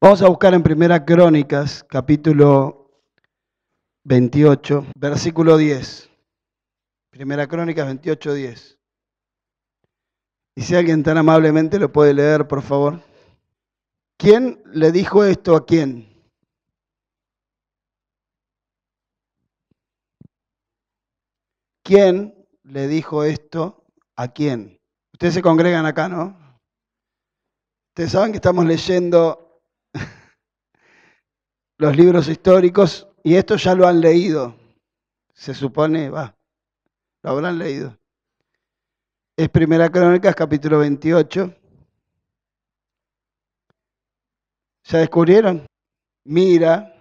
Vamos a buscar en Primera Crónicas, capítulo 28, versículo 10. Primera Crónicas 28, 10. Y si alguien tan amablemente lo puede leer, por favor. ¿Quién le dijo esto a quién? ¿Quién le dijo esto a quién? Ustedes se congregan acá, ¿no? Ustedes saben que estamos leyendo los libros históricos y esto ya lo han leído. Se supone, lo habrán leído. Es Primera Crónicas, capítulo 28. ¿Ya descubrieron? Mira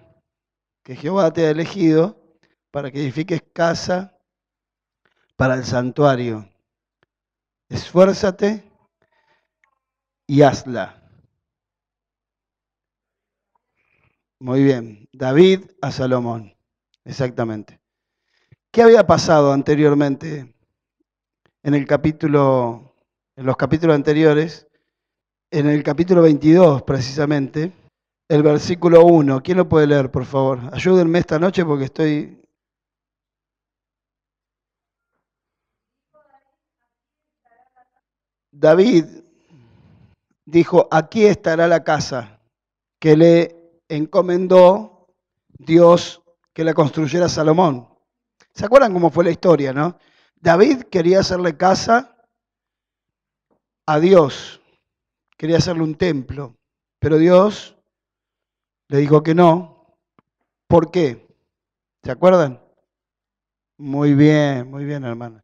que Jehová te ha elegido para que edifiques casa para el santuario. Esfuérzate y hazla. Muy bien. David a Salomón. Exactamente. ¿Qué había pasado anteriormente en el capítulo, en los capítulos anteriores? En el capítulo 22, precisamente, el versículo 1. ¿Quién lo puede leer, por favor? Ayúdenme esta noche porque estoy... David dijo, aquí estará la casa que le encomendó Dios que la construyera Salomón. ¿Se acuerdan cómo fue la historia, no? David quería hacerle casa a Dios, quería hacerle un templo, pero Dios le dijo que no. ¿Por qué? ¿Se acuerdan? Muy bien, hermano.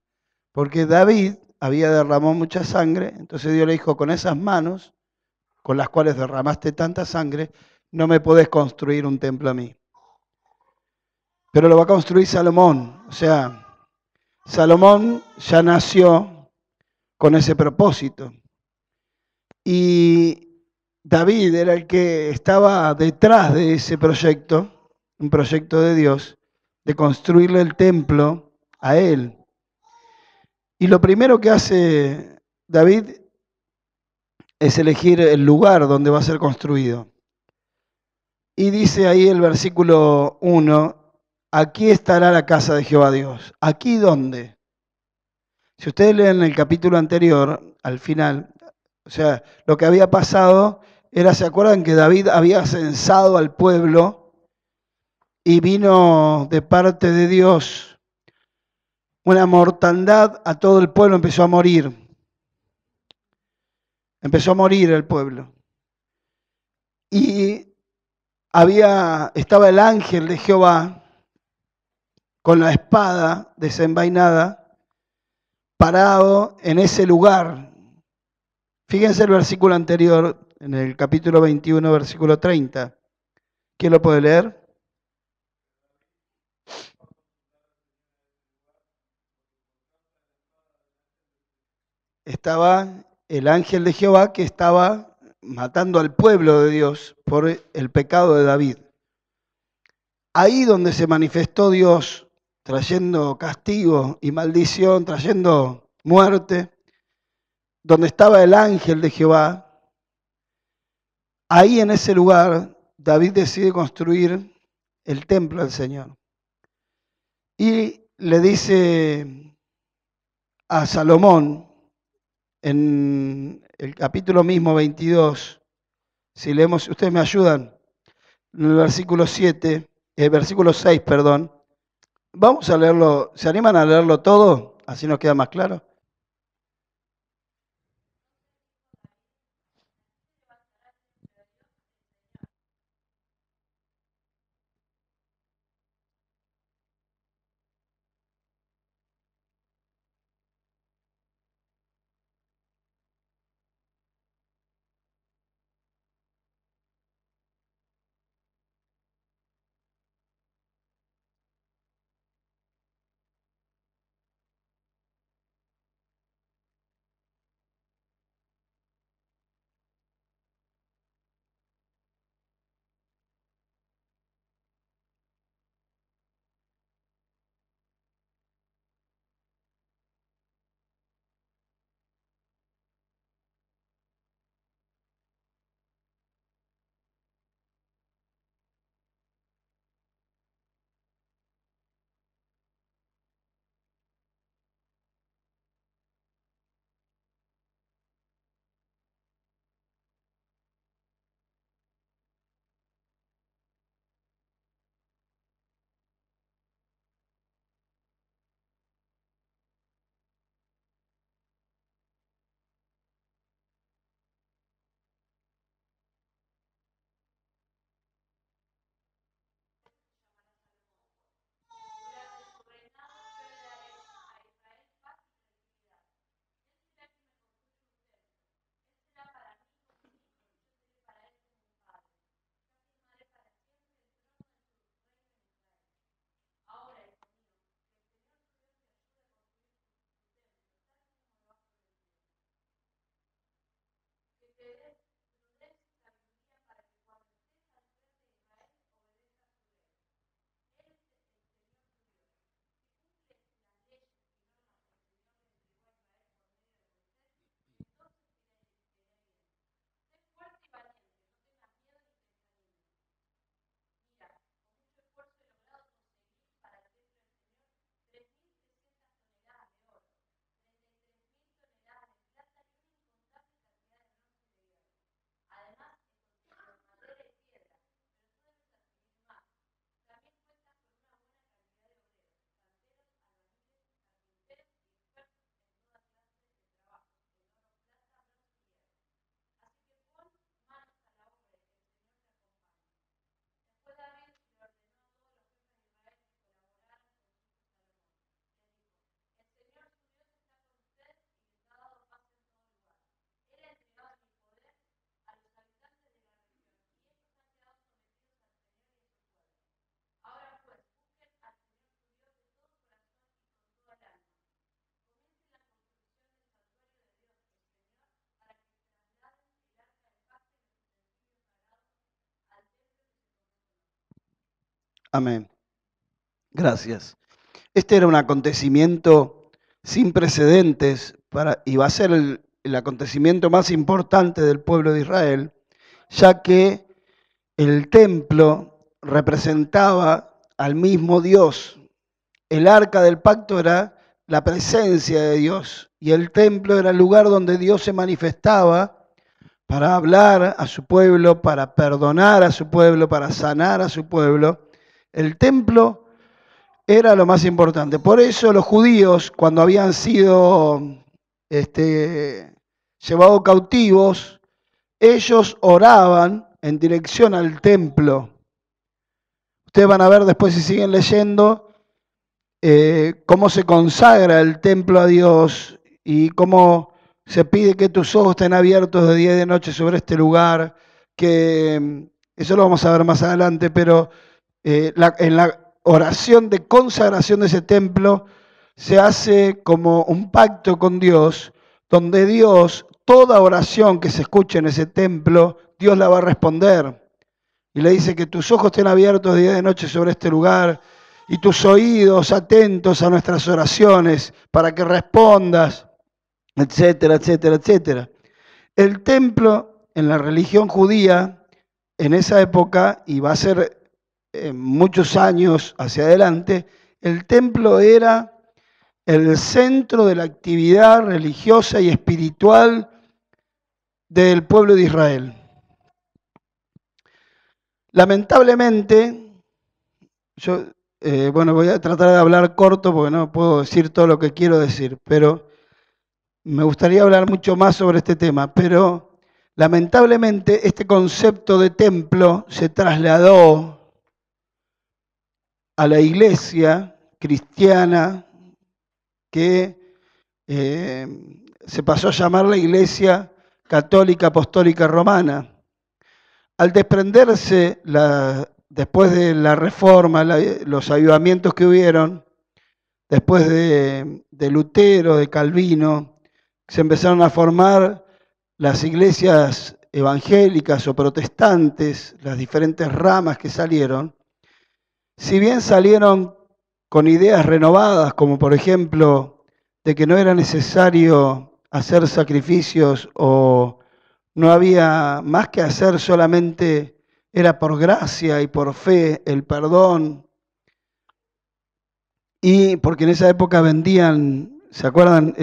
Porque David había derramado mucha sangre, entonces Dios le dijo, con esas manos con las cuales derramaste tanta sangre, no me podés construir un templo a mí. Pero lo va a construir Salomón. O sea, Salomón ya nació con ese propósito. Y David era el que estaba detrás de ese proyecto, un proyecto de Dios, de construirle el templo a él. Y lo primero que hace David es elegir el lugar donde va a ser construido. Y dice ahí el versículo 1, aquí estará la casa de Jehová Dios. ¿Aquí dónde? Si ustedes leen el capítulo anterior, al final, o sea, lo que había pasado era, ¿se acuerdan que David había censado al pueblo y vino de parte de Dios una mortandad a todo el pueblo, empezó a morir? Empezó a morir el pueblo. Y estaba el ángel de Jehová con la espada desenvainada, parado en ese lugar. Fíjense el versículo anterior, en el capítulo 21, versículo 30. ¿Quién lo puede leer? Estaba el ángel de Jehová que estaba matando al pueblo de Dios por el pecado de David. Ahí donde se manifestó Dios trayendo castigo y maldición, trayendo muerte, donde estaba el ángel de Jehová, ahí en ese lugar David decide construir el templo del Señor. Y le dice a Salomón, en el capítulo mismo 22, si leemos, ustedes me ayudan, en el versículo 7, el versículo 6, perdón. Vamos a leerlo, ¿se animan a leerlo todo? Así nos queda más claro. Amén. Gracias. Este era un acontecimiento sin precedentes y va a ser el acontecimiento más importante del pueblo de Israel, ya que el templo representaba al mismo Dios. El arca del pacto era la presencia de Dios y el templo era el lugar donde Dios se manifestaba para hablar a su pueblo, para perdonar a su pueblo, para sanar a su pueblo. El templo era lo más importante. Por eso los judíos, cuando habían sido llevados cautivos, ellos oraban en dirección al templo. Ustedes van a ver después, si siguen leyendo, cómo se consagra el templo a Dios y cómo se pide que tus ojos estén abiertos de día y de noche sobre este lugar, que eso lo vamos a ver más adelante, pero en la oración de consagración de ese templo se hace como un pacto con Dios, donde Dios, toda oración que se escuche en ese templo, Dios la va a responder. Y le dice que tus ojos estén abiertos de día y de noche sobre este lugar y tus oídos atentos a nuestras oraciones para que respondas, etcétera, etcétera, etcétera. El templo en la religión judía, en esa época, y va a ser muchos años hacia adelante, el templo era el centro de la actividad religiosa y espiritual del pueblo de Israel. Lamentablemente, yo voy a tratar de hablar corto porque no puedo decir todo lo que quiero decir, pero me gustaría hablar mucho más sobre este tema, pero lamentablemente este concepto de templo se trasladó a la iglesia cristiana que se pasó a llamar la Iglesia Católica Apostólica Romana. Al desprenderse, después de la Reforma, los avivamientos que hubieron, después de Lutero, de Calvino, se empezaron a formar las iglesias evangélicas o protestantes, las diferentes ramas que salieron. Si bien salieron con ideas renovadas, como por ejemplo de que no era necesario hacer sacrificios o no había más que hacer, solamente era por gracia y por fe el perdón. Y porque en esa época vendían, ¿se acuerdan?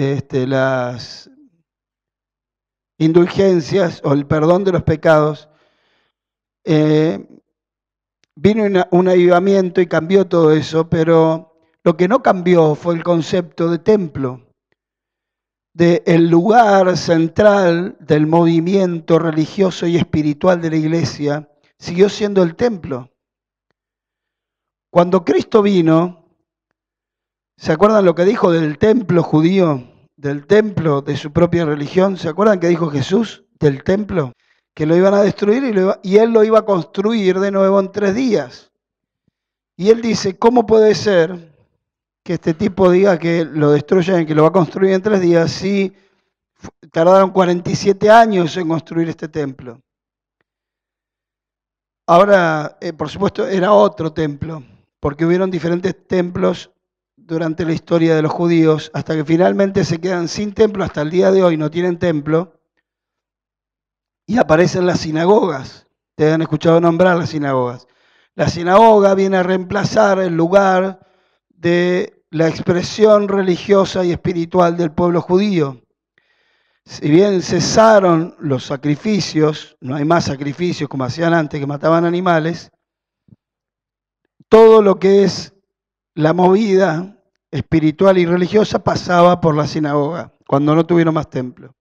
Las indulgencias o el perdón de los pecados. Vino un avivamiento y cambió todo eso, pero lo que no cambió fue el concepto de templo, del lugar central del movimiento religioso y espiritual de la iglesia, siguió siendo el templo. Cuando Cristo vino, ¿se acuerdan lo que dijo del templo judío, del templo de su propia religión? ¿Se acuerdan que dijo Jesús del templo? Que lo iban a destruir y Él lo iba a construir de nuevo en 3 días. Y Él dice, ¿cómo puede ser que este tipo diga que lo destruyan y que lo va a construir en 3 días si tardaron 47 años en construir este templo? Ahora, por supuesto, era otro templo, porque hubieron diferentes templos durante la historia de los judíos, hasta que finalmente se quedan sin templo, hasta el día de hoy no tienen templo, y aparecen las sinagogas. Te han escuchado nombrar las sinagogas. La sinagoga viene a reemplazar el lugar de la expresión religiosa y espiritual del pueblo judío. Si bien cesaron los sacrificios, no hay más sacrificios como hacían antes, que mataban animales, todo lo que es la movida espiritual y religiosa pasaba por la sinagoga, cuando no tuvieron más templo.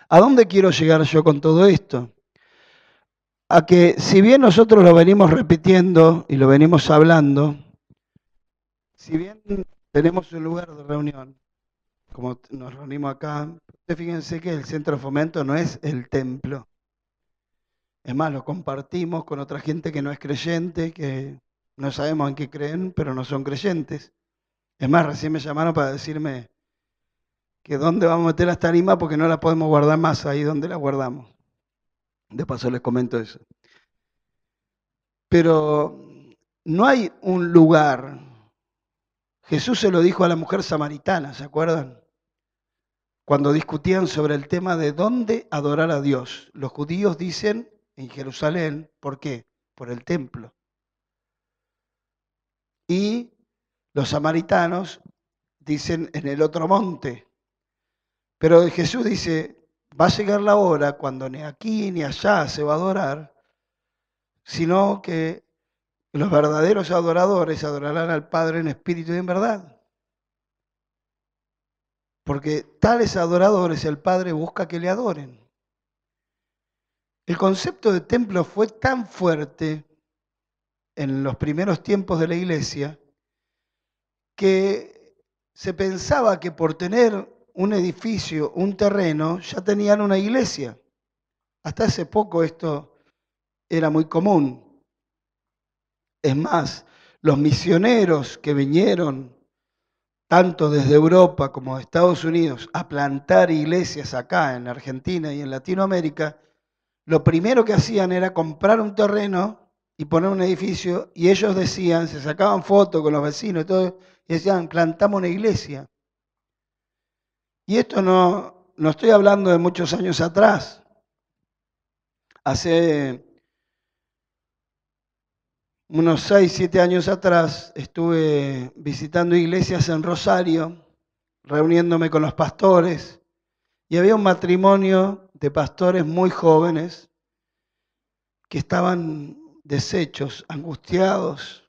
¿A dónde quiero llegar yo con todo esto? A que si bien nosotros lo venimos repitiendo y lo venimos hablando, si bien tenemos un lugar de reunión, como nos reunimos acá, ustedes fíjense que el centro de fomento no es el templo. Es más, lo compartimos con otra gente que no es creyente, que no sabemos en qué creen, pero no son creyentes. Es más, recién me llamaron para decirme que dónde vamos a meter las tarimas porque no la podemos guardar más ahí donde la guardamos. De paso les comento eso. Pero no hay un lugar. Jesús se lo dijo a la mujer samaritana, ¿se acuerdan? Cuando discutían sobre el tema de dónde adorar a Dios. Los judíos dicen en Jerusalén, ¿por qué? Por el templo. Y los samaritanos dicen en el otro monte. Pero Jesús dice, va a llegar la hora cuando ni aquí ni allá se va a adorar, sino que los verdaderos adoradores adorarán al Padre en espíritu y en verdad. Porque tales adoradores el Padre busca que le adoren. El concepto de templo fue tan fuerte en los primeros tiempos de la iglesia que se pensaba que por tener un edificio, un terreno, ya tenían una iglesia. Hasta hace poco esto era muy común. Es más, los misioneros que vinieron tanto desde Europa como de Estados Unidos a plantar iglesias acá en Argentina y en Latinoamérica, lo primero que hacían era comprar un terreno y poner un edificio, y ellos decían, se sacaban fotos con los vecinos y todo, y decían, plantamos una iglesia. Y esto no estoy hablando de muchos años atrás. Hace unos 6, 7 años atrás estuve visitando iglesias en Rosario, reuniéndome con los pastores, y había un matrimonio de pastores muy jóvenes que estaban deshechos, angustiados.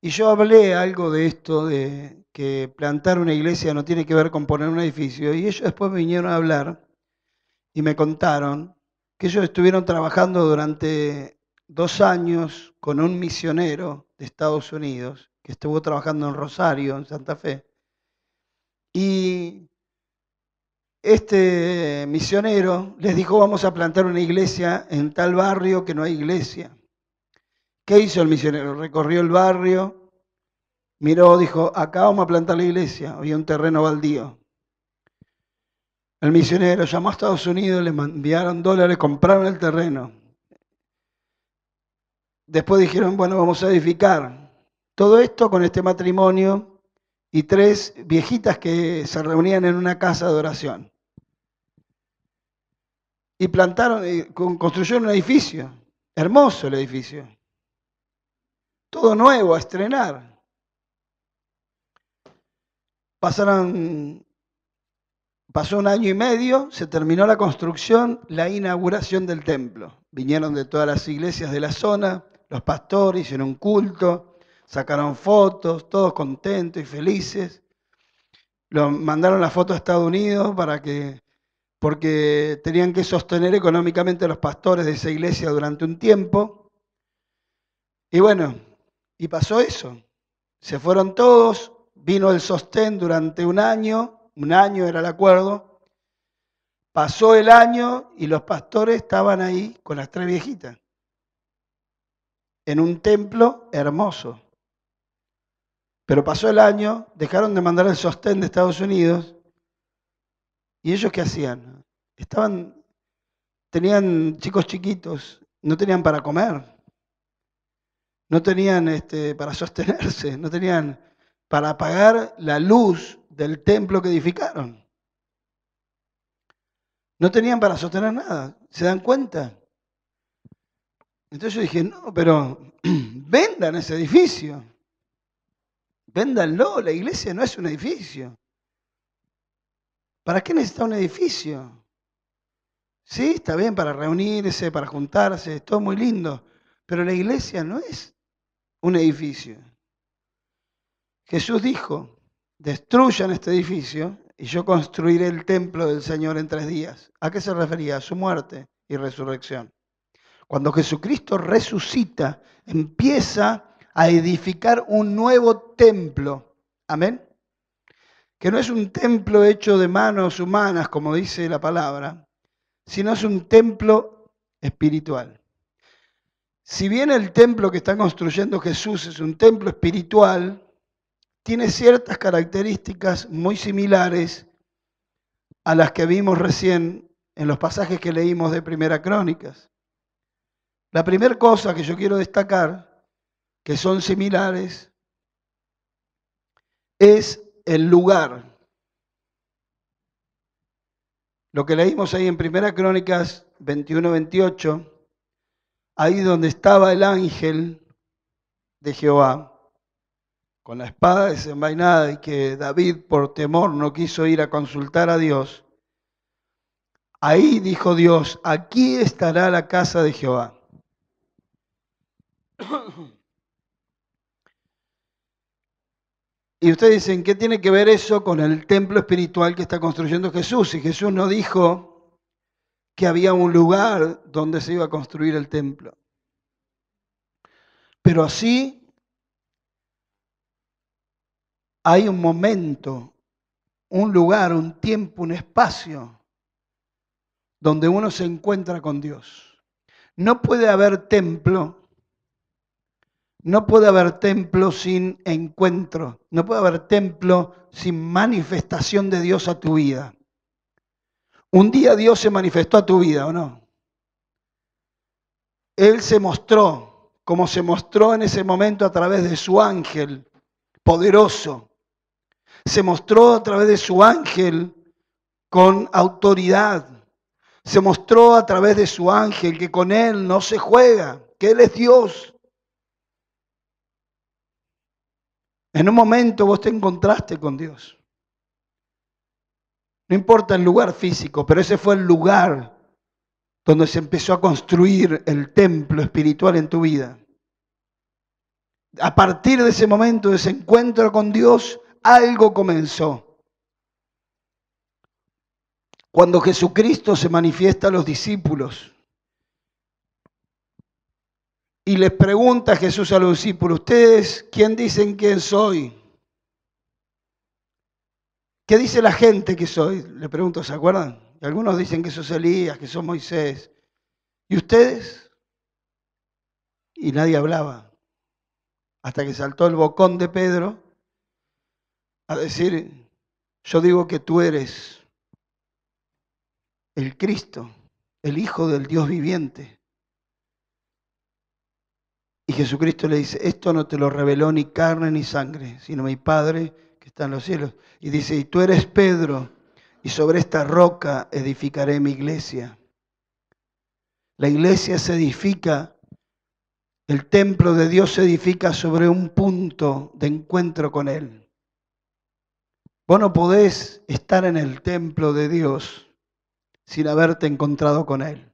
Y yo hablé algo de esto, de que plantar una iglesia no tiene que ver con poner un edificio, y ellos después vinieron a hablar y me contaron que ellos estuvieron trabajando durante 2 años con un misionero de Estados Unidos, que estuvo trabajando en Rosario, en Santa Fe, y este misionero les dijo, vamos a plantar una iglesia en tal barrio que no hay iglesia. ¿Qué hizo el misionero? Recorrió el barrio, miró, dijo, acá vamos a plantar la iglesia. Había un terreno baldío. El misionero llamó a Estados Unidos, le enviaron dólares, compraron el terreno. Después dijeron, bueno, vamos a edificar. Todo esto con este matrimonio y 3 viejitas que se reunían en una casa de oración. Y plantaron, construyeron un edificio, hermoso el edificio. Todo nuevo, a estrenar. Pasó 1 año y medio, se terminó la construcción, la inauguración del templo. Vinieron de todas las iglesias de la zona, los pastores hicieron un culto, sacaron fotos, todos contentos y felices. Mandaron la foto a Estados Unidos porque tenían que sostener económicamente a los pastores de esa iglesia durante un tiempo. Y bueno, y pasó eso. Se fueron todos, vino el sostén durante 1 año era el acuerdo. Pasó el año y los pastores estaban ahí con las 3 viejitas, en un templo hermoso. Pero pasó el año, dejaron de mandar el sostén de Estados Unidos, ¿y ellos qué hacían? Tenían chicos chiquitos, no tenían para comer, no tenían para sostenerse, no tenían para pagar la luz del templo que edificaron. No tenían para sostener nada, ¿se dan cuenta? Entonces yo dije, no, pero vendan ese edificio, véndanlo, la iglesia no es un edificio. ¿Para qué necesita un edificio? Sí, está bien para reunirse, para juntarse, es todo muy lindo, pero la iglesia no es un edificio. Jesús dijo, destruyan este edificio y yo construiré el templo del Señor en 3 días. ¿A qué se refería? A su muerte y resurrección. Cuando Jesucristo resucita, empieza a edificar un nuevo templo. Amén. Que no es un templo hecho de manos humanas, como dice la palabra, sino es un templo espiritual. Si bien el templo que está construyendo Jesús es un templo espiritual, tiene ciertas características muy similares a las que vimos recién en los pasajes que leímos de Primera Crónicas. La primera cosa que yo quiero destacar que son similares, es el lugar. Lo que leímos ahí en 1 Crónicas 21-28, ahí donde estaba el ángel de Jehová, con la espada desenvainada y que David por temor no quiso ir a consultar a Dios, ahí dijo Dios, aquí estará la casa de Jehová. Y ustedes dicen, ¿qué tiene que ver eso con el templo espiritual que está construyendo Jesús? Y Jesús no dijo que había un lugar donde se iba a construir el templo. Pero así hay un momento, un lugar, un tiempo, un espacio donde uno se encuentra con Dios. No puede haber templo. No puede haber templo sin encuentro. No puede haber templo sin manifestación de Dios a tu vida. Un día Dios se manifestó a tu vida, ¿o no? Él se mostró, como se mostró en ese momento a través de su ángel poderoso. Se mostró a través de su ángel con autoridad. Se mostró a través de su ángel que con Él no se juega, que Él es Dios. En un momento vos te encontraste con Dios. No importa el lugar físico, pero ese fue el lugar donde se empezó a construir el templo espiritual en tu vida. A partir de ese momento, de ese encuentro con Dios, algo comenzó. Cuando Jesucristo se manifiesta a los discípulos y les pregunta a Jesús a los discípulos, ¿ustedes quién dicen que soy? ¿Qué dice la gente que soy? Le pregunto, ¿se acuerdan? Algunos dicen que sos Elías, que sos Moisés. ¿Y ustedes? Y nadie hablaba. Hasta que saltó el bocón de Pedro a decir, yo digo que tú eres el Cristo, el Hijo del Dios viviente. Y Jesucristo le dice, esto no te lo reveló ni carne ni sangre, sino mi Padre que está en los cielos. Y dice, y tú eres Pedro, y sobre esta roca edificaré mi iglesia. La iglesia se edifica, el templo de Dios se edifica sobre un punto de encuentro con Él. Vos no podés estar en el templo de Dios sin haberte encontrado con Él.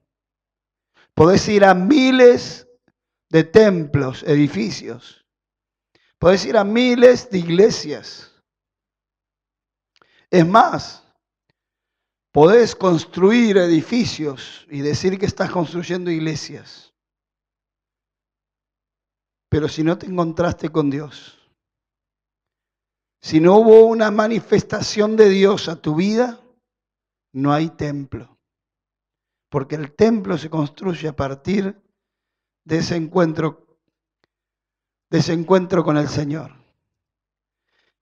Podés ir a miles de templos, edificios. Podés ir a miles de iglesias. Es más, podés construir edificios y decir que estás construyendo iglesias. Pero si no te encontraste con Dios, si no hubo una manifestación de Dios a tu vida, no hay templo. Porque el templo se construye a partir de ese encuentro con el Señor.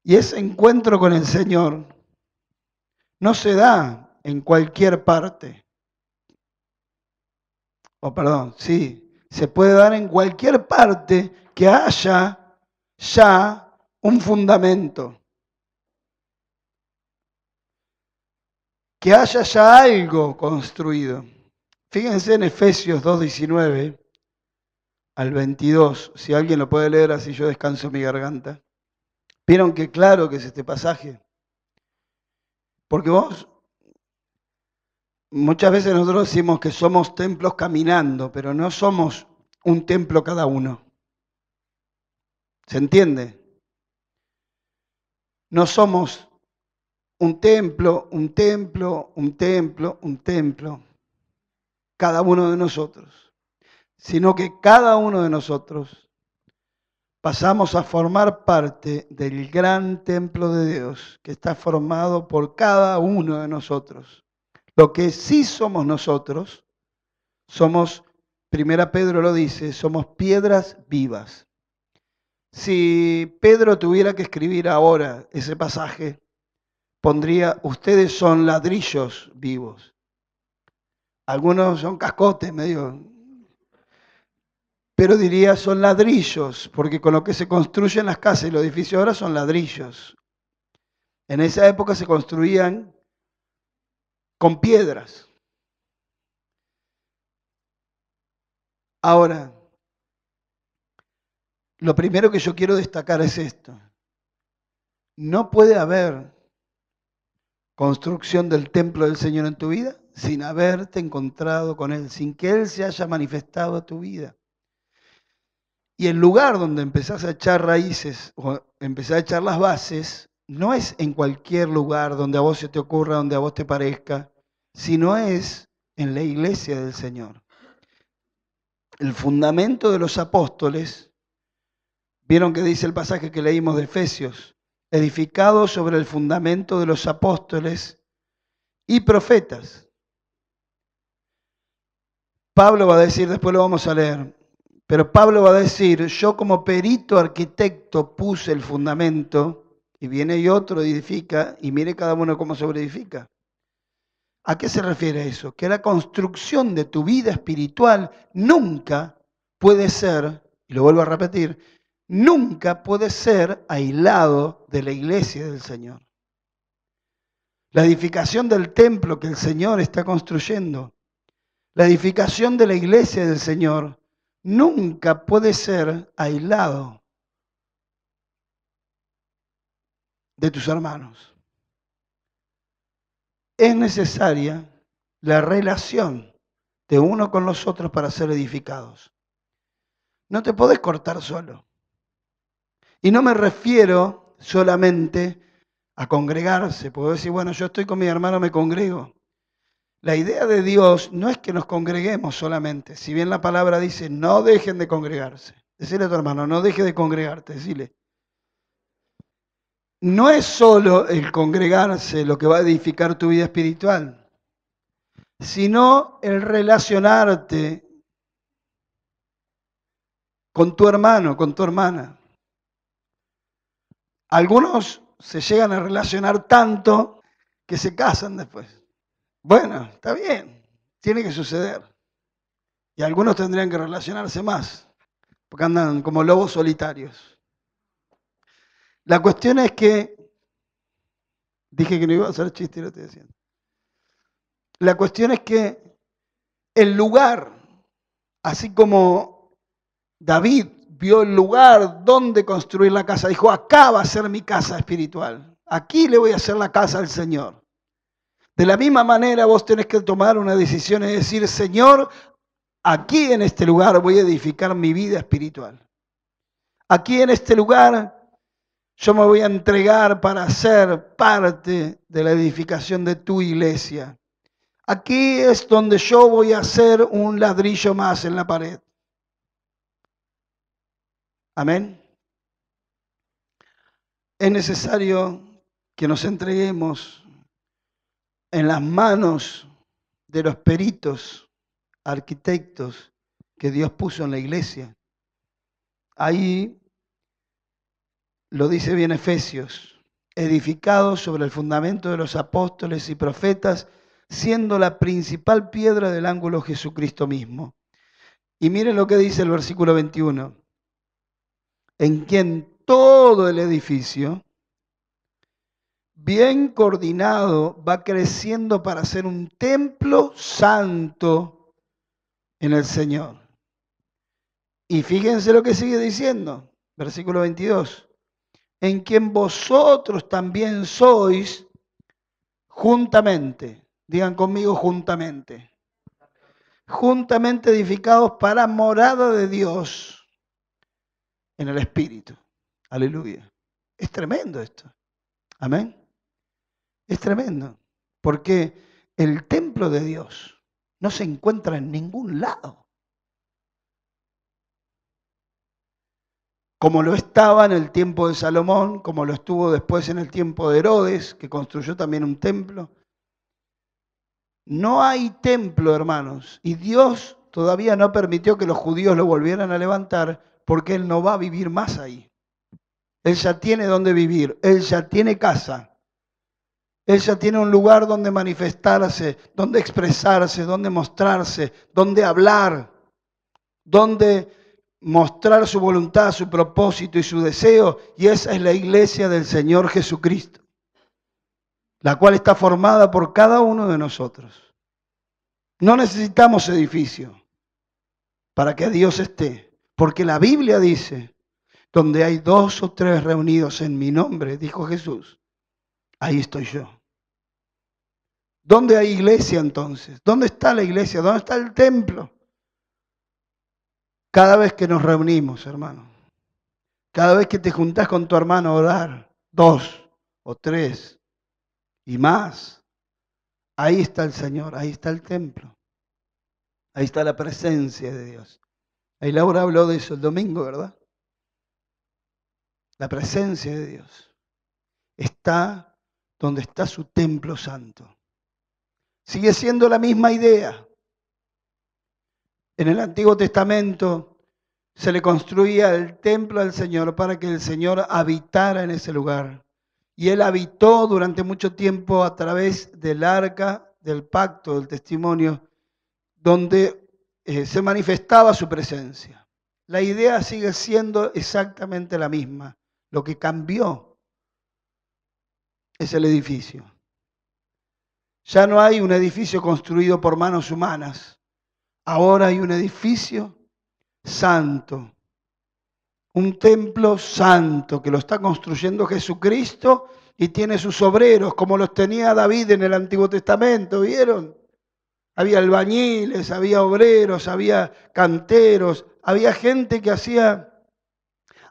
Y ese encuentro con el Señor no se da en cualquier parte. Se puede dar en cualquier parte que haya ya un fundamento. Que haya ya algo construido. Fíjense en Efesios 2:19 al 22, si alguien lo puede leer así yo descanso mi garganta. ¿Vieron qué claro que es este pasaje? Porque muchas veces nosotros decimos que somos templos caminando, pero no somos un templo cada uno. ¿Se entiende? No somos un templo, un templo, un templo, un templo, cada uno de nosotros, sino que cada uno de nosotros pasamos a formar parte del gran templo de Dios que está formado por cada uno de nosotros. Lo que sí somos nosotros, somos, 1 Pedro lo dice, somos piedras vivas. Si Pedro tuviera que escribir ahora ese pasaje, pondría, ustedes son ladrillos vivos. Algunos son cascotes, medio. Pero diría son ladrillos, porque con lo que se construyen las casas y los edificios ahora son ladrillos. En esa época se construían con piedras. Ahora, lo primero que yo quiero destacar es esto. No puede haber construcción del templo del Señor en tu vida sin haberte encontrado con Él, sin que Él se haya manifestado a tu vida. Y el lugar donde empezás a echar raíces o empezás a echar las bases no es en cualquier lugar donde a vos se te ocurra, donde a vos te parezca, sino es en la iglesia del Señor. El fundamento de los apóstoles, vieron que dice el pasaje que leímos de Efesios, edificado sobre el fundamento de los apóstoles y profetas. Pablo va a decir, después lo vamos a leer, pero Pablo va a decir, yo como perito arquitecto puse el fundamento y viene y otro edifica y mire cada uno cómo sobreedifica. ¿A qué se refiere eso? Que la construcción de tu vida espiritual nunca puede ser, y lo vuelvo a repetir, nunca puede ser aislado de la iglesia del Señor. La edificación del templo que el Señor está construyendo, la edificación de la iglesia del Señor, nunca puede ser aislado de tus hermanos. Es necesaria la relación de uno con los otros para ser edificados. No te podés cortar solo. Y no me refiero solamente a congregarse, porque decir, bueno, yo estoy con mi hermano, me congrego. La idea de Dios no es que nos congreguemos solamente, si bien la palabra dice, no dejen de congregarse. Decirle a tu hermano, no deje de congregarte, decirle. No es solo el congregarse lo que va a edificar tu vida espiritual, sino el relacionarte con tu hermano, con tu hermana. Algunos se llegan a relacionar tanto que se casan después. Bueno, está bien, tiene que suceder. Y algunos tendrían que relacionarse más, porque andan como lobos solitarios. La cuestión es que, dije que no iba a hacer chiste y lo estoy diciendo. La cuestión es que el lugar, así como David vio el lugar donde construir la casa, dijo, acá va a ser mi casa espiritual, aquí le voy a hacer la casa al Señor. De la misma manera vos tenés que tomar una decisión y decir, Señor, aquí en este lugar voy a edificar mi vida espiritual. Aquí en este lugar yo me voy a entregar para ser parte de la edificación de tu iglesia. Aquí es donde yo voy a hacer un ladrillo más en la pared. Amén. Es necesario que nos entreguemos en las manos de los peritos, arquitectos que Dios puso en la iglesia. Ahí lo dice bien Efesios, edificados sobre el fundamento de los apóstoles y profetas, siendo la principal piedra del ángulo Jesucristo mismo. Y miren lo que dice el versículo 21. En quien todo el edificio, bien coordinado, va creciendo para ser un templo santo en el Señor. Y fíjense lo que sigue diciendo, versículo 22. En quien vosotros también sois juntamente, digan conmigo juntamente, juntamente edificados para morada de Dios en el Espíritu. Aleluya. Es tremendo esto. Amén. Es tremendo. Porque el templo de Dios no se encuentra en ningún lado. Como lo estaba en el tiempo de Salomón, como lo estuvo después en el tiempo de Herodes, que construyó también un templo. No hay templo, hermanos, y Dios todavía no permitió que los judíos lo volvieran a levantar porque Él no va a vivir más ahí. Él ya tiene donde vivir, Él ya tiene casa, Él ya tiene un lugar donde manifestarse, donde expresarse, donde mostrarse, donde hablar, donde mostrar su voluntad, su propósito y su deseo, y esa es la iglesia del Señor Jesucristo, la cual está formada por cada uno de nosotros. No necesitamos edificio para que Dios esté, porque la Biblia dice, donde hay 2 o 3 reunidos en mi nombre, dijo Jesús, ahí estoy yo. ¿Dónde hay iglesia entonces? ¿Dónde está la iglesia? ¿Dónde está el templo? Cada vez que nos reunimos, hermano, cada vez que te juntás con tu hermano a orar, 2 o 3 y más, ahí está el Señor, ahí está el templo, ahí está la presencia de Dios. Ahí Laura habló de eso el domingo, ¿verdad? La presencia de Dios está donde está su templo santo. Sigue siendo la misma idea. En el Antiguo Testamento se le construía el templo al Señor para que el Señor habitara en ese lugar. Y Él habitó durante mucho tiempo a través del arca, del pacto, del testimonio, donde se manifestaba su presencia. La idea sigue siendo exactamente la misma. Lo que cambió es el edificio. Ya no hay un edificio construido por manos humanas. Ahora hay un edificio santo. Un templo santo que lo está construyendo Jesucristo y tiene sus obreros como los tenía David en el Antiguo Testamento, ¿vieron? Había albañiles, había obreros, había canteros, había gente que hacía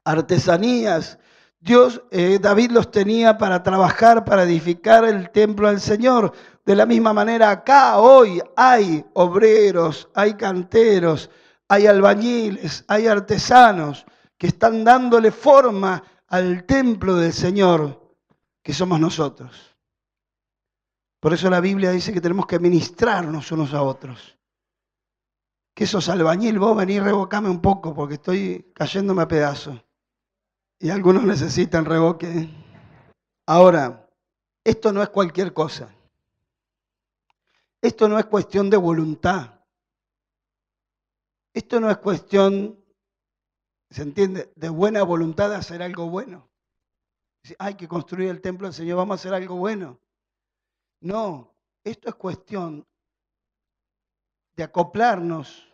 artesanías. David los tenía para trabajar, para edificar el templo al Señor. De la misma manera acá hoy hay obreros, hay canteros, hay albañiles, hay artesanos que están dándole forma al templo del Señor, que somos nosotros. Por eso la Biblia dice que tenemos que ministrarnos unos a otros. Que sos albañil, vos venís, revocame un poco porque estoy cayéndome a pedazos. Y algunos necesitan revoque. Ahora, esto no es cualquier cosa. Esto no es cuestión de voluntad. Esto no es cuestión, ¿se entiende?, de buena voluntad de hacer algo bueno. Hay que construir el templo del Señor, vamos a hacer algo bueno. No, esto es cuestión de acoplarnos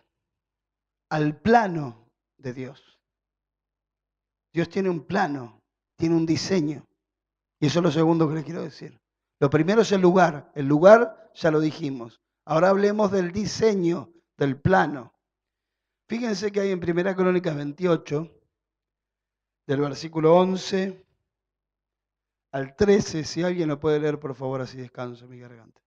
al plano de Dios. Dios tiene un plano, tiene un diseño. Y eso es lo segundo que les quiero decir. Lo primero es el lugar. El lugar ya lo dijimos. Ahora hablemos del diseño, del plano. Fíjense que hay en 1 Crónicas 28, del versículo 11 al 13, si alguien lo puede leer, por favor, así descanso mi garganta.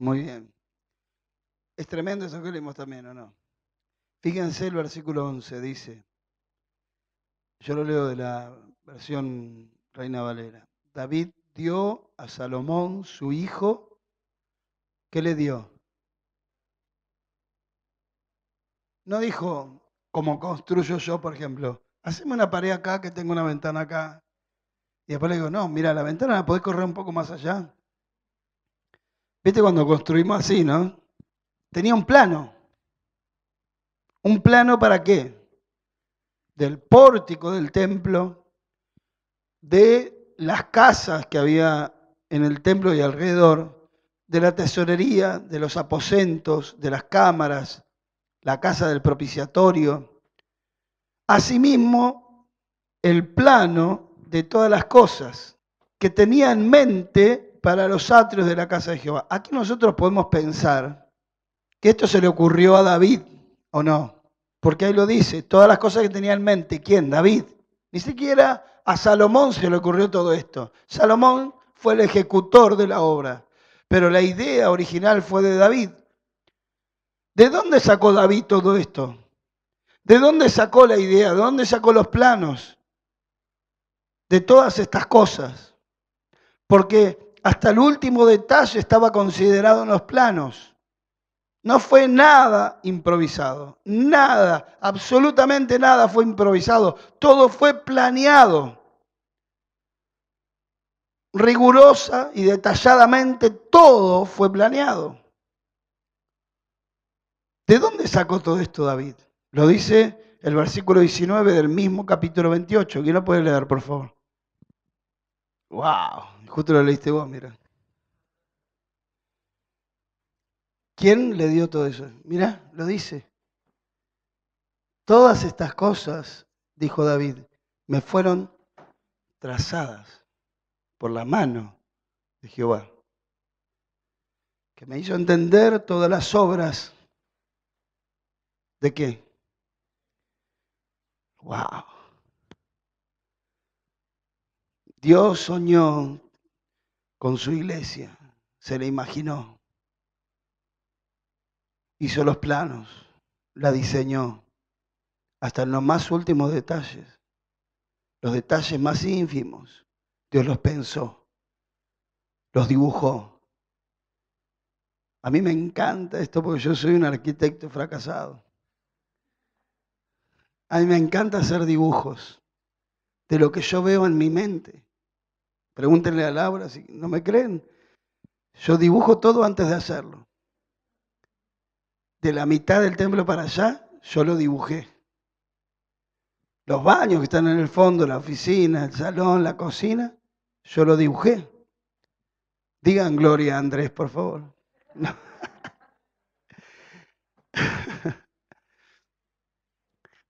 Muy bien. Es tremendo eso que leímos también, ¿o no? Fíjense el versículo 11, dice, yo lo leo de la versión Reina Valera. David dio a Salomón, su hijo, ¿qué le dio? No dijo, como construyo yo, por ejemplo, haceme una pared acá que tengo una ventana acá. Y después le digo, no, mira, la ventana la podés correr un poco más allá. ¿Viste cuando construimos así, no? Tenía un plano. ¿Un plano para qué? Del pórtico del templo, de las casas que había en el templo y alrededor, de la tesorería, de los aposentos, de las cámaras, la casa del propiciatorio. Asimismo, el plano de todas las cosas que tenía en mente para los atrios de la casa de Jehová. Aquí nosotros podemos pensar que esto se le ocurrió a David, ¿o no? Porque ahí lo dice, todas las cosas que tenía en mente. ¿Quién? David. Ni siquiera a Salomón se le ocurrió todo esto. Salomón fue el ejecutor de la obra, pero la idea original fue de David. ¿De dónde sacó David todo esto? ¿De dónde sacó la idea? ¿De dónde sacó los planos? de todas estas cosas, porque hasta el último detalle estaba considerado en los planos. No fue nada improvisado, nada, absolutamente nada fue improvisado, todo fue planeado. Rigurosa y detalladamente todo fue planeado. ¿De dónde sacó todo esto David? Lo dice el versículo 19 del mismo capítulo 28. ¿Quién lo puede leer, por favor? ¡Wow! Justo lo leíste vos, mira. ¿Quién le dio todo eso? Mira, lo dice. Todas estas cosas, dijo David, me fueron trazadas por la mano de Jehová, que me hizo entender todas las obras. ¿De qué? ¡Wow! Dios soñó con su iglesia, se la imaginó, hizo los planos, la diseñó, hasta en los más últimos detalles, los detalles más ínfimos. Dios los pensó, los dibujó. A mí me encanta esto porque yo soy un arquitecto fracasado. A mí me encanta hacer dibujos de lo que yo veo en mi mente. Pregúntenle a Laura si no me creen. Yo dibujo todo antes de hacerlo. De la mitad del templo para allá, yo lo dibujé. Los baños que están en el fondo, la oficina, el salón, la cocina, yo lo dibujé. Digan gloria a Andrés, por favor. No.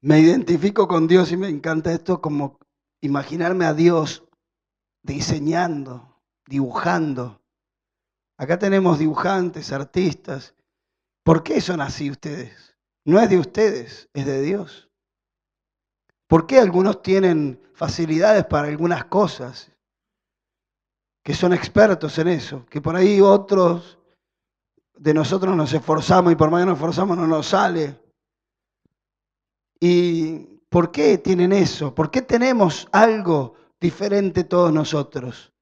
Me identifico con Dios y me encanta esto como imaginarme a Dios diseñando, dibujando. Acá tenemos dibujantes, artistas. ¿Por qué son así ustedes? No es de ustedes, es de Dios. ¿Por qué algunos tienen facilidades para algunas cosas? Que son expertos en eso. Que por ahí otros de nosotros nos esforzamos y por más que nos esforzamos no nos sale. ¿Y por qué tienen eso? ¿Por qué tenemos algo diferente todos nosotros?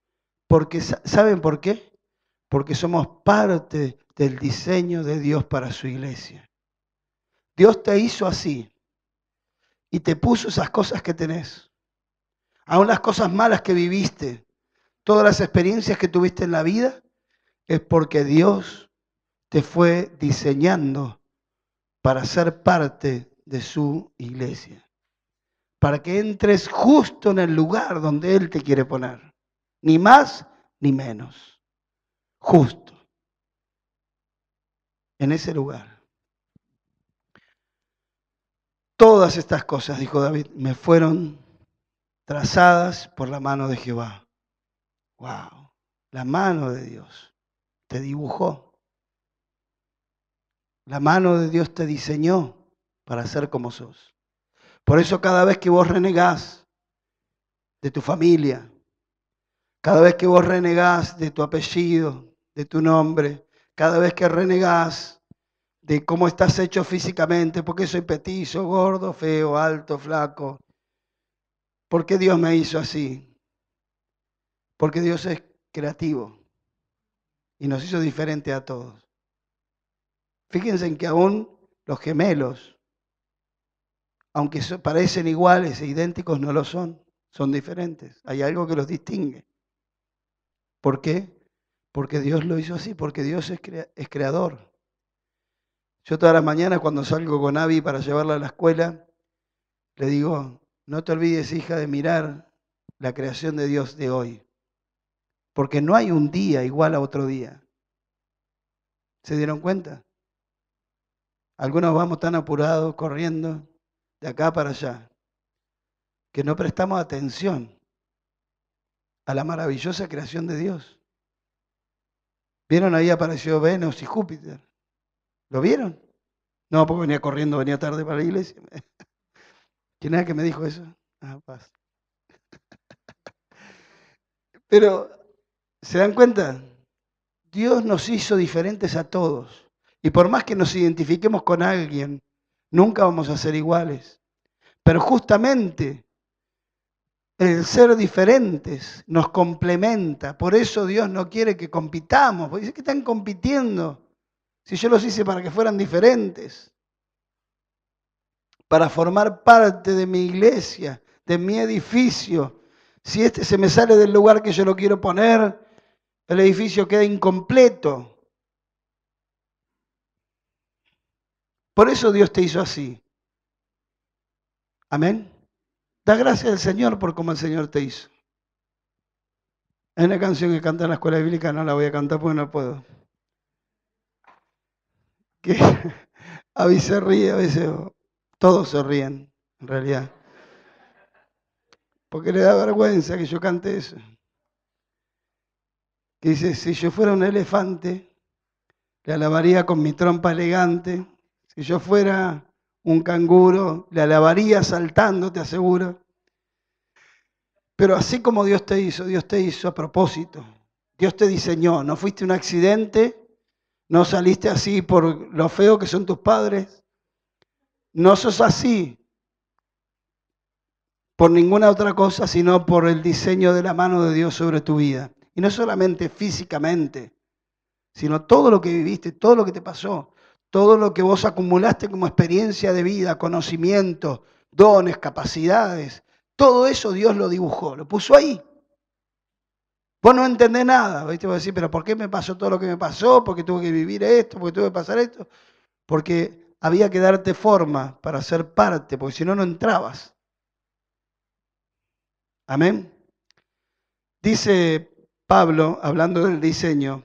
Porque, ¿saben por qué? Porque somos parte del diseño de Dios para su iglesia. Dios te hizo así y te puso esas cosas que tenés. Aún las cosas malas que viviste, todas las experiencias que tuviste en la vida, es porque Dios te fue diseñando para ser parte de su iglesia. Para que entres justo en el lugar donde Él te quiere poner. Ni más ni menos. Justo. En ese lugar. Todas estas cosas, dijo David, me fueron trazadas por la mano de Jehová. ¡Wow! La mano de Dios te dibujó. La mano de Dios te diseñó para ser como sos. Por eso cada vez que vos renegás de tu familia, cada vez que vos renegás de tu apellido, de tu nombre, cada vez que renegás de cómo estás hecho físicamente, por qué soy petizo, gordo, feo, alto, flaco, ¿por qué Dios me hizo así? Porque Dios es creativo y nos hizo diferente a todos. Fíjense en que aún los gemelos, aunque parecen iguales e idénticos, no lo son, son diferentes. Hay algo que los distingue. ¿Por qué? Porque Dios lo hizo así, porque Dios es creador. Yo todas las mañanas cuando salgo con Abby para llevarla a la escuela, le digo, no te olvides, hija, de mirar la creación de Dios de hoy. Porque no hay un día igual a otro día. ¿Se dieron cuenta? Algunos vamos tan apurados, corriendo de acá para allá, que no prestamos atención a la maravillosa creación de Dios. ¿Vieron? Ahí apareció Venus y Júpiter. ¿Lo vieron? No, porque venía corriendo, venía tarde para la iglesia. ¿Quién era que me dijo eso? Ah, paz. Pero, ¿se dan cuenta? Dios nos hizo diferentes a todos. Y por más que nos identifiquemos con alguien, nunca vamos a ser iguales. Pero justamente El ser diferentes nos complementa. Por eso Dios no quiere que compitamos. Porque dice que están compitiendo. Si yo los hice para que fueran diferentes. Para formar parte de mi iglesia, de mi edificio. Si este se me sale del lugar que yo lo quiero poner, el edificio queda incompleto. Por eso Dios te hizo así. Amén. Da gracias al Señor por cómo el Señor te hizo. Hay una canción que canta en la escuela bíblica, no la voy a cantar porque no puedo. Que a veces se ríe, a veces todos se ríen, en realidad. Porque le da vergüenza que yo cante eso. Que dice, si yo fuera un elefante, le alabaría con mi trompa elegante. Si yo fuera un canguro, le alabaría saltando, te aseguro. Pero así como Dios te hizo a propósito. Dios te diseñó, no fuiste un accidente, no saliste así por lo feo que son tus padres. No sos así por ninguna otra cosa, sino por el diseño de la mano de Dios sobre tu vida. Y no solamente físicamente, sino todo lo que viviste, todo lo que te pasó, todo lo que vos acumulaste como experiencia de vida, conocimiento, dones, capacidades. Todo eso Dios lo dibujó, lo puso ahí. Vos no entendés nada, ¿viste? Vos decís, pero ¿por qué me pasó todo lo que me pasó? ¿Por qué tuve que vivir esto? ¿Por qué tuve que pasar esto? Porque había que darte forma para ser parte, porque si no, no entrabas. Amén. Dice Pablo, hablando del diseño,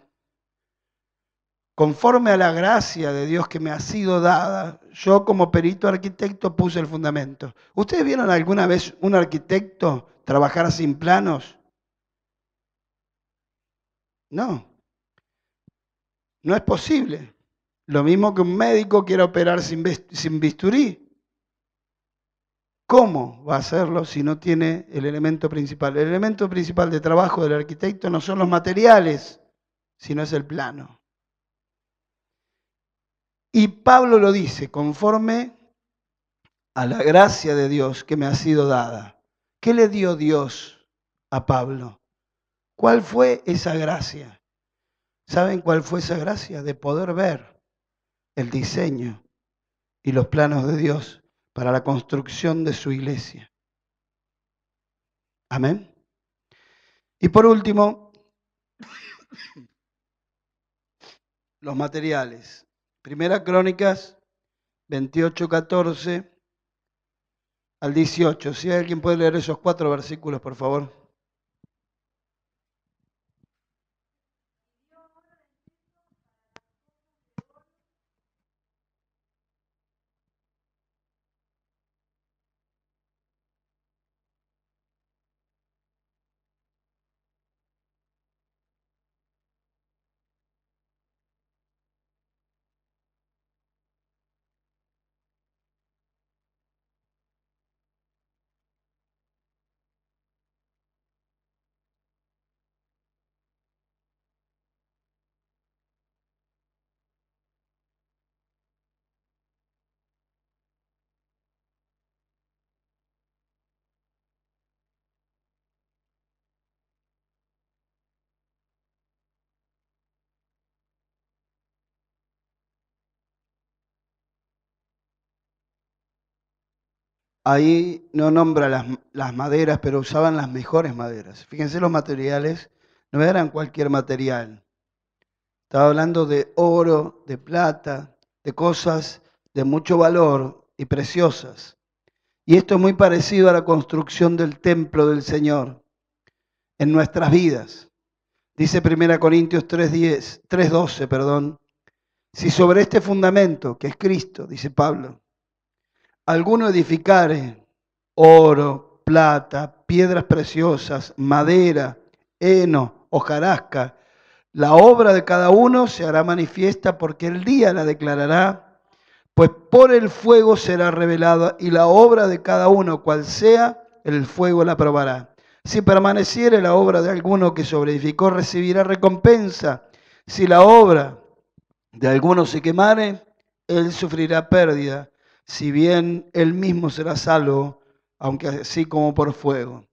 conforme a la gracia de Dios que me ha sido dada, yo como perito arquitecto puse el fundamento. ¿Ustedes vieron alguna vez un arquitecto trabajar sin planos? No, no es posible. Lo mismo que un médico quiera operar sin bisturí. ¿Cómo va a hacerlo si no tiene el elemento principal? El elemento principal de trabajo del arquitecto no son los materiales, sino es el plano. Y Pablo lo dice, conforme a la gracia de Dios que me ha sido dada. ¿Qué le dio Dios a Pablo? ¿Cuál fue esa gracia? ¿Saben cuál fue esa gracia? De poder ver el diseño y los planos de Dios para la construcción de su iglesia. Amén. Y por último, los materiales. Primera Crónicas 28, 14 al 18. Si alguien puede leer esos 4 versículos, por favor. Ahí no nombra las maderas, pero usaban las mejores maderas. Fíjense los materiales, no eran cualquier material. Estaba hablando de oro, de plata, de cosas de mucho valor y preciosas. Y esto es muy parecido a la construcción del templo del Señor en nuestras vidas. Dice 1 Corintios 3:12, perdón. Si sobre este fundamento, que es Cristo, dice Pablo, alguno edificare oro, plata, piedras preciosas, madera, heno, hojarasca, la obra de cada uno se hará manifiesta porque el día la declarará, pues por el fuego será revelada y la obra de cada uno, cual sea, el fuego la probará. Si permaneciere la obra de alguno que sobreedificó, recibirá recompensa. Si la obra de alguno se quemare, él sufrirá pérdida, si bien él mismo será salvo, aunque así como por fuego.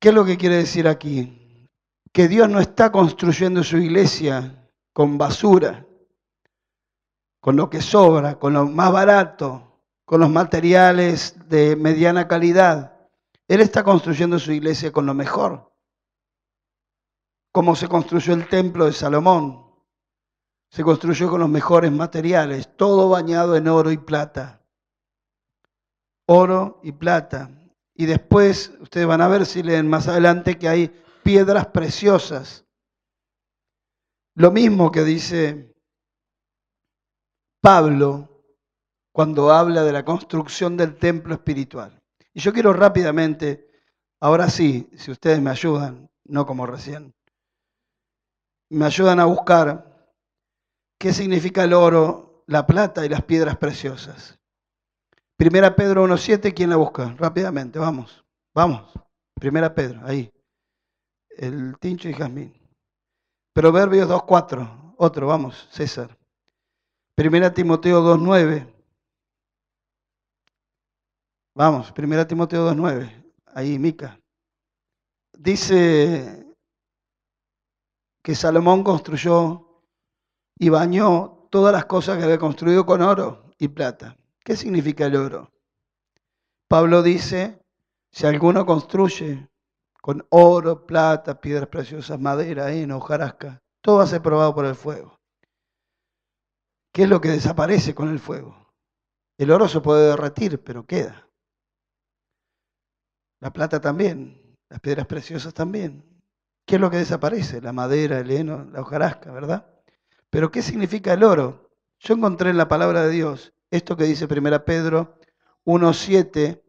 ¿Qué es lo que quiere decir aquí? Que Dios no está construyendo su iglesia con basura, con lo que sobra, con lo más barato, con los materiales de mediana calidad. Él está construyendo su iglesia con lo mejor. Como se construyó el templo de Salomón. Se construyó con los mejores materiales, todo bañado en oro y plata. Oro y plata. Y después, ustedes van a ver si leen más adelante que hay piedras preciosas. Lo mismo que dice Pablo cuando habla de la construcción del templo espiritual. Y yo quiero rápidamente, ahora sí, si ustedes me ayudan, no como recién, me ayudan a buscar qué significa el oro, la plata y las piedras preciosas. Primera Pedro 1.7, ¿quién la busca? Rápidamente, vamos, vamos. Primera Pedro, ahí. El Tincho y Jazmín. Proverbios 2.4, otro, vamos, César. Primera Timoteo 2.9. Vamos, Primera Timoteo 2.9. Ahí, Mica. Dice que Salomón construyó y bañó todas las cosas que había construido con oro y plata. ¿Qué significa el oro? Pablo dice, si alguno construye con oro, plata, piedras preciosas, madera, heno, hojarasca, todo va a ser probado por el fuego. ¿Qué es lo que desaparece con el fuego? El oro se puede derretir, pero queda. La plata también, las piedras preciosas también. ¿Qué es lo que desaparece? La madera, el heno, la hojarasca, ¿verdad? Pero ¿qué significa el oro? Yo encontré en la palabra de Dios esto que dice 1 Pedro 1.7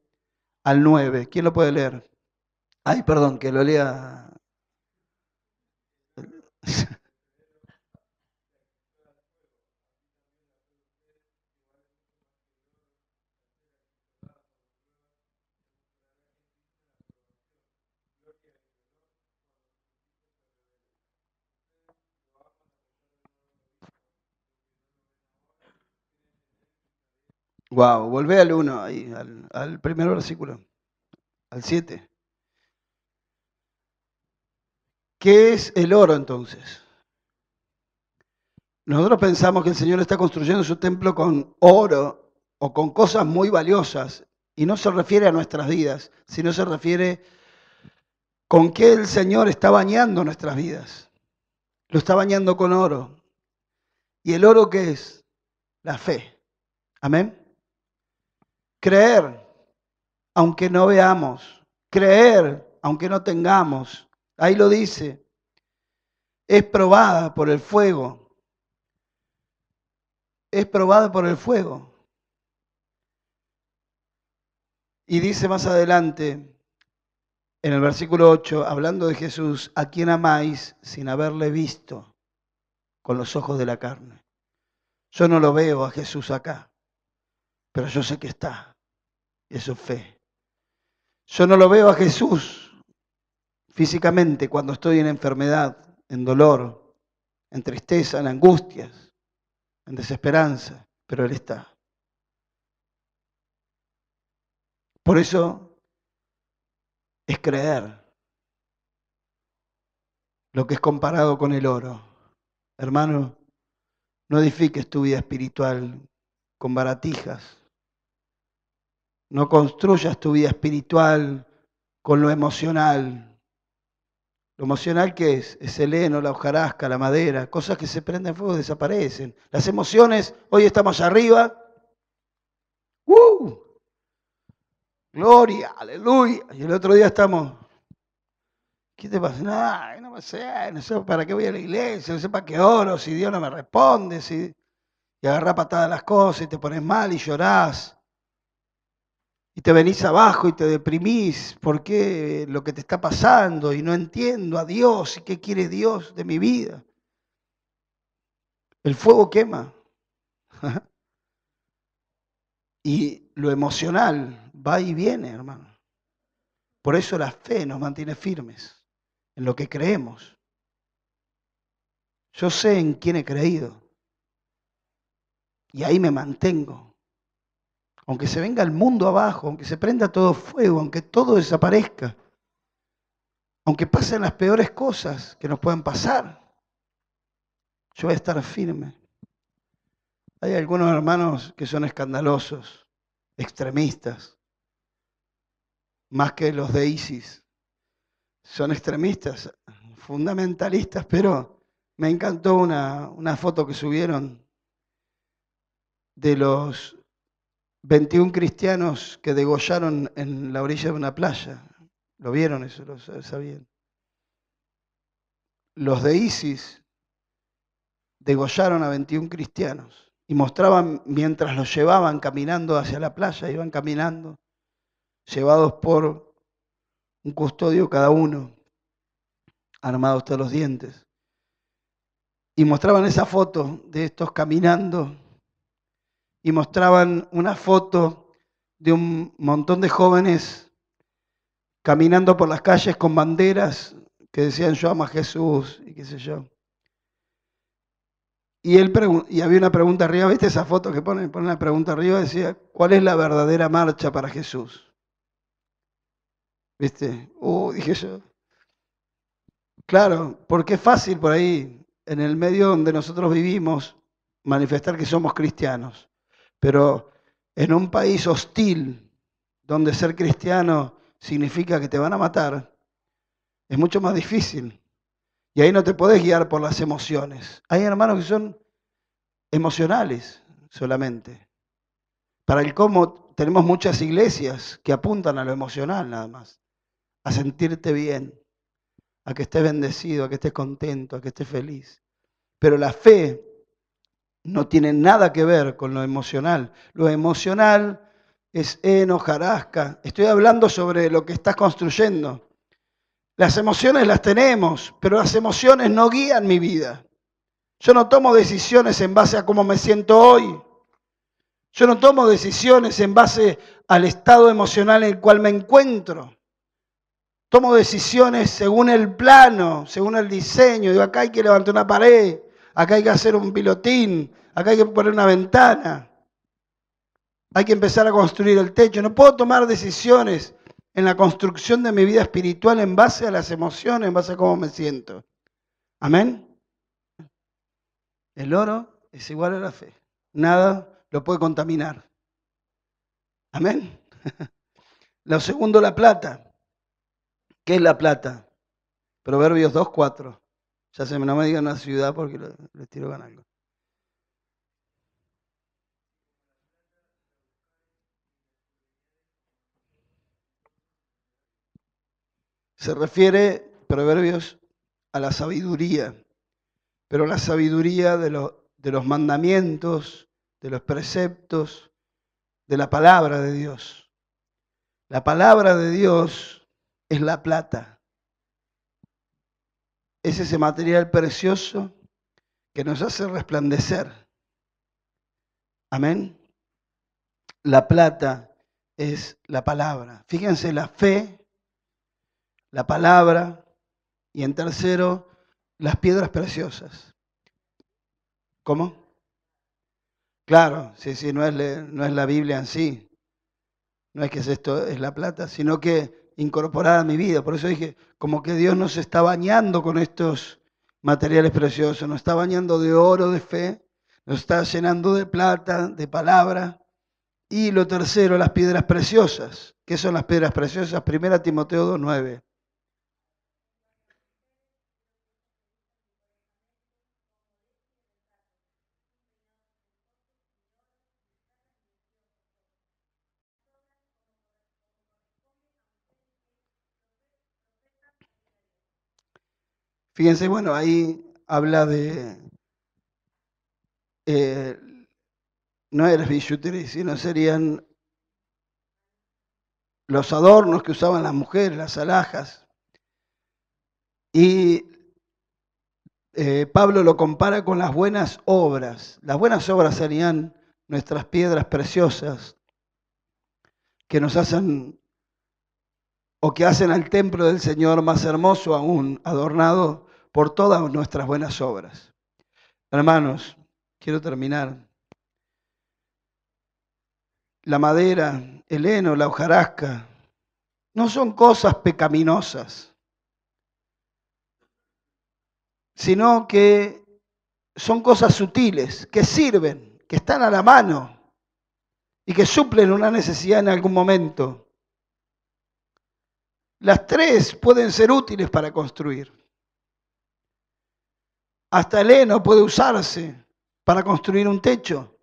al 9. ¿Quién lo puede leer? Ay, perdón, que lo lea. Wow, volvé al 1, ahí, al primer versículo, al 7. ¿Qué es el oro entonces? Nosotros pensamos que el Señor está construyendo su templo con oro o con cosas muy valiosas y no se refiere a nuestras vidas, sino se refiere con qué el Señor está bañando nuestras vidas. Lo está bañando con oro. ¿Y el oro qué es? La fe. Amén. Creer, aunque no veamos. Creer, aunque no tengamos. Ahí lo dice. Es probada por el fuego. Es probada por el fuego. Y dice más adelante, en el versículo 8, hablando de Jesús, ¿a quién amáis sin haberle visto con los ojos de la carne? Yo no lo veo a Jesús acá, pero yo sé que está. Eso es fe. Yo no lo veo a Jesús físicamente cuando estoy en enfermedad, en dolor, en tristeza, en angustias, en desesperanza, pero Él está. Por eso es creer lo que es comparado con el oro. Hermano, no edifiques tu vida espiritual con baratijas. No construyas tu vida espiritual con lo emocional. Lo emocional, ¿qué es? Es el heno, la hojarasca, la madera, cosas que se prenden fuego desaparecen. Las emociones, hoy estamos arriba. ¡Uh! Gloria, aleluya. Y el otro día estamos, ¿qué te pasa? No sé para qué voy a la iglesia, no sé para qué oro, si Dios no me responde, y agarrás patadas las cosas y te pones mal y llorás. Y te venís abajo y te deprimís, ¿por qué lo que te está pasando? Y no entiendo a Dios y qué quiere Dios de mi vida. El fuego quema. Y lo emocional va y viene, hermano. Por eso la fe nos mantiene firmes en lo que creemos. Yo sé en quién he creído y ahí me mantengo. Aunque se venga el mundo abajo, aunque se prenda todo fuego, aunque todo desaparezca, Aunque pasen las peores cosas que nos puedan pasar, yo voy a estar firme. Hay algunos hermanos que son escandalosos, extremistas, más que los de ISIS. Son extremistas, fundamentalistas, pero me encantó una foto que subieron de los 21 cristianos que degollaron en la orilla de una playa. ¿Lo vieron eso? ¿Lo sabían? Los de ISIS degollaron a 21 cristianos y mostraban mientras los llevaban caminando hacia la playa, iban caminando, llevados por un custodio cada uno, armados hasta los dientes. Y mostraban esa foto de estos caminando y mostraban una foto de un montón de jóvenes caminando por las calles con banderas que decían yo amo a Jesús y qué sé yo. Y había una pregunta arriba, ¿viste esa foto que ponen una pregunta arriba? Decía, ¿cuál es la verdadera marcha para Jesús? ¿Viste? Dije yo. Claro, porque es fácil por ahí, en el medio donde nosotros vivimos, manifestar que somos cristianos. Pero en un país hostil, donde ser cristiano significa que te van a matar, es mucho más difícil. Y ahí no te podés guiar por las emociones. Hay hermanos que son emocionales solamente. Para el cómo tenemos muchas iglesias que apuntan a lo emocional nada más, a sentirte bien, a que estés bendecido, a que estés contento, a que estés feliz. Pero la fe no tiene nada que ver con lo emocional. Lo emocional es hojarasca. Estoy hablando sobre lo que estás construyendo. Las emociones las tenemos, pero las emociones no guían mi vida. Yo no tomo decisiones en base a cómo me siento hoy. Yo no tomo decisiones en base al estado emocional en el cual me encuentro. Tomo decisiones según el plano, según el diseño. Digo, acá hay que levantar una pared, acá hay que hacer un pilotín, acá hay que poner una ventana. Hay que empezar a construir el techo. No puedo tomar decisiones en la construcción de mi vida espiritual en base a las emociones, en base a cómo me siento. ¿Amén? El oro es igual a la fe. Nada lo puede contaminar. ¿Amén? Lo segundo, la plata. ¿Qué es la plata? Proverbios 2:4. Ya no me digan una ciudad porque les tiro con algo. Se refiere, Proverbios, a la sabiduría, pero la sabiduría de los mandamientos, de los preceptos, de la palabra de Dios. La palabra de Dios es la plata. Es ese material precioso que nos hace resplandecer. Amén. La plata es la palabra. Fíjense, la fe, la palabra y en tercero, las piedras preciosas. ¿Cómo? Claro, sí, no es la Biblia en sí. No es que esto es la plata, sino que incorporar a mi vida. Por eso dije, como que Dios nos está bañando con estos materiales preciosos, nos está bañando de oro, de fe, nos está llenando de plata, de palabra. Y lo tercero, las piedras preciosas. ¿Qué son las piedras preciosas? 1 Timoteo 2:9. Fíjense, bueno, ahí habla de, no eres bijoutería, sino serían los adornos que usaban las mujeres, las alhajas. Y Pablo lo compara con las buenas obras. Las buenas obras serían nuestras piedras preciosas que nos hacen o que hacen al templo del Señor más hermoso aún, adornado por todas nuestras buenas obras. Hermanos, quiero terminar. La madera, el heno, la hojarasca, no son cosas pecaminosas. sino que son cosas sutiles, que sirven, que están a la mano y que suplen una necesidad en algún momento. Las tres pueden ser útiles para construir. Hasta el heno puede usarse para construir un techo.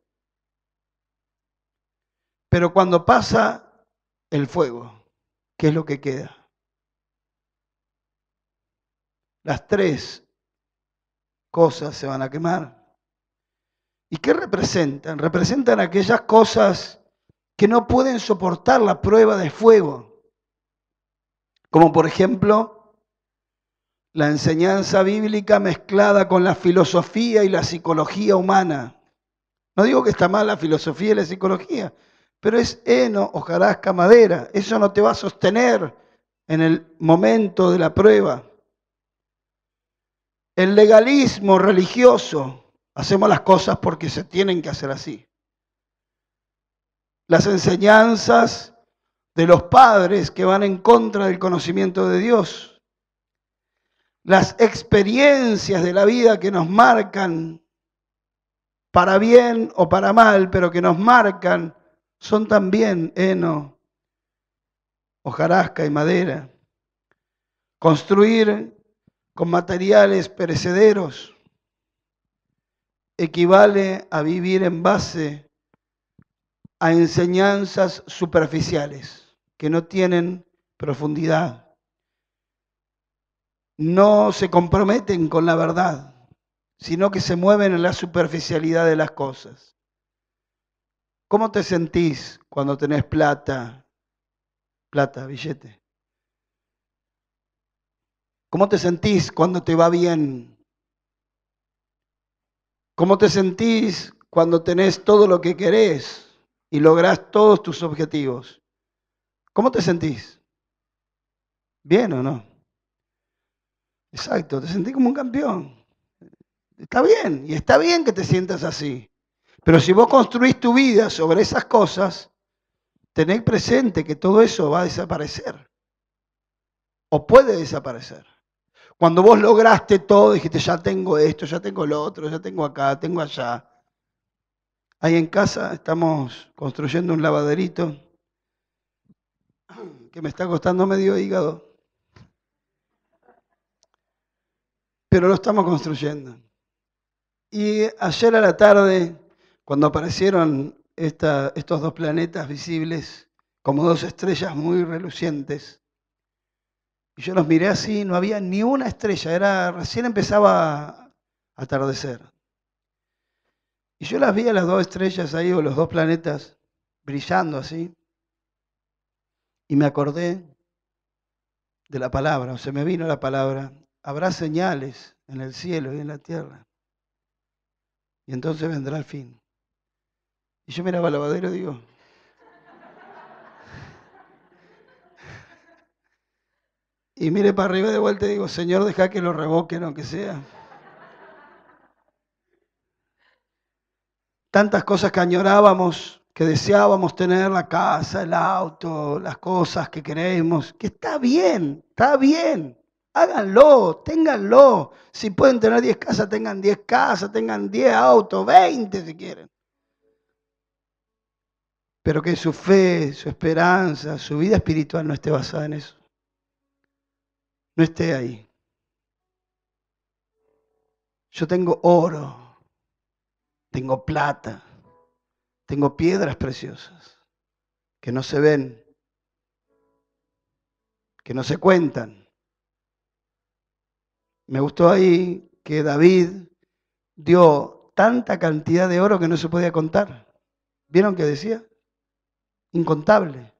Pero cuando pasa el fuego, ¿qué es lo que queda? Las tres cosas se van a quemar. ¿Y qué representan? Representan aquellas cosas que no pueden soportar la prueba de fuego. Como por ejemplo, la enseñanza bíblica mezclada con la filosofía y la psicología humana. No digo que está mal la filosofía y la psicología, pero es heno, hojarasca, madera. Eso no te va a sostener en el momento de la prueba. El legalismo religioso, hacemos las cosas porque se tienen que hacer así. Las enseñanzas de los padres que van en contra del conocimiento de Dios. Las experiencias de la vida que nos marcan para bien o para mal, pero que nos marcan, son también heno, hojarasca y madera. Construir con materiales perecederos equivale a vivir en base a enseñanzas superficiales que no tienen profundidad. No se comprometen con la verdad, sino que se mueven en la superficialidad de las cosas. ¿Cómo te sentís cuando tenés plata, billete? ¿Cómo te sentís cuando te va bien? ¿Cómo te sentís cuando tenés todo lo que querés y lográs todos tus objetivos? ¿Cómo te sentís? ¿Bien o no? Exacto, te sentís como un campeón. Está bien, y está bien que te sientas así. Pero si vos construís tu vida sobre esas cosas, tened presente que todo eso va a desaparecer. O puede desaparecer. Cuando vos lograste todo, dijiste, ya tengo esto, ya tengo lo otro, ya tengo acá, tengo allá. Ahí en casa estamos construyendo un lavaderito que me está costando medio hígado. Pero lo estamos construyendo. Y ayer a la tarde, cuando aparecieron estos dos planetas visibles, como dos estrellas muy relucientes, y yo los miré así, no había ni una estrella, recién empezaba a atardecer. Y yo las vi a las dos estrellas ahí, o los dos planetas, brillando así, y me acordé de la palabra, o se me vino la palabra, habrá señales en el cielo y en la tierra, y entonces vendrá el fin. Y yo miraba al lavadero y digo, y mire para arriba de vuelta y digo, Señor, deja que lo revoquen aunque sea. Tantas cosas que añorábamos, que deseábamos tener, la casa, el auto, las cosas que queremos, que está bien, háganlo, ténganlo. Si pueden tener 10 casas, tengan 10 casas, tengan 10 autos, 20 si quieren. Pero que su fe, su esperanza, su vida espiritual no esté basada en eso. No esté ahí. Yo tengo oro, tengo plata, tengo piedras preciosas que no se ven, que no se cuentan. Me gustó ahí que David dio tanta cantidad de oro que no se podía contar. ¿Vieron qué decía? Incontable.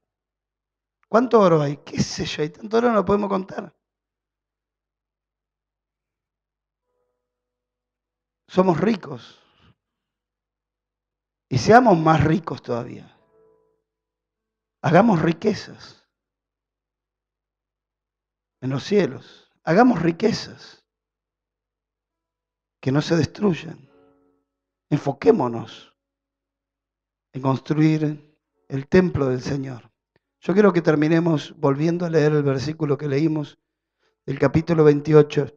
¿Cuánto oro hay? ¿Qué sé yo? Hay tanto oro no lo podemos contar. Somos ricos. Y seamos más ricos todavía. Hagamos riquezas en los cielos. Hagamos riquezas que no se destruyan. Enfoquémonos en construir el templo del Señor. Yo quiero que terminemos volviendo a leer el versículo que leímos del capítulo 28.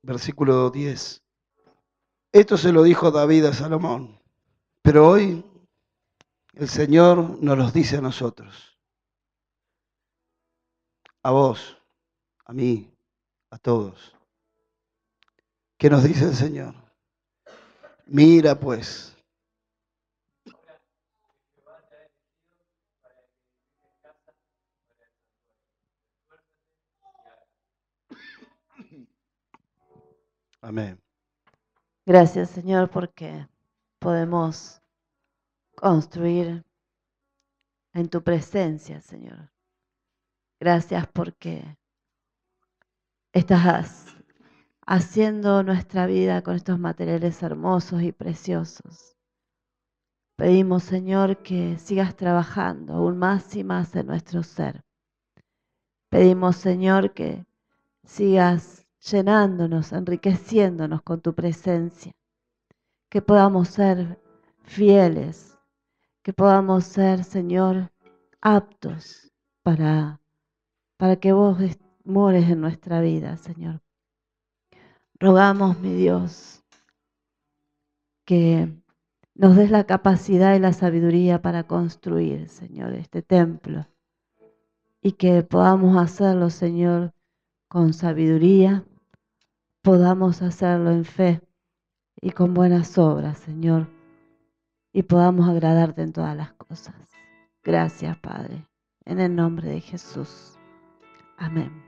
versículo 10. Esto se lo dijo David a Salomón, pero hoy el Señor nos los dice a nosotros, a vos, a mí, a todos. ¿Qué nos dice el Señor? Mira pues. Amén. Gracias, Señor, porque podemos construir en tu presencia, Señor. Gracias porque estás haciendo nuestra vida con estos materiales hermosos y preciosos. Pedimos, Señor, que sigas trabajando aún más y más en nuestro ser. Pedimos, Señor, que sigas llenándonos, enriqueciéndonos con tu presencia. Que podamos ser fieles, que podamos ser, Señor, aptos para que vos mores en nuestra vida, Señor. Rogamos, mi Dios, que nos des la capacidad y la sabiduría para construir, Señor, este templo. Y que podamos hacerlo, Señor, con sabiduría, podamos hacerlo en fe y con buenas obras, Señor, y podamos agradarte en todas las cosas. Gracias, Padre, en el nombre de Jesús. Amén.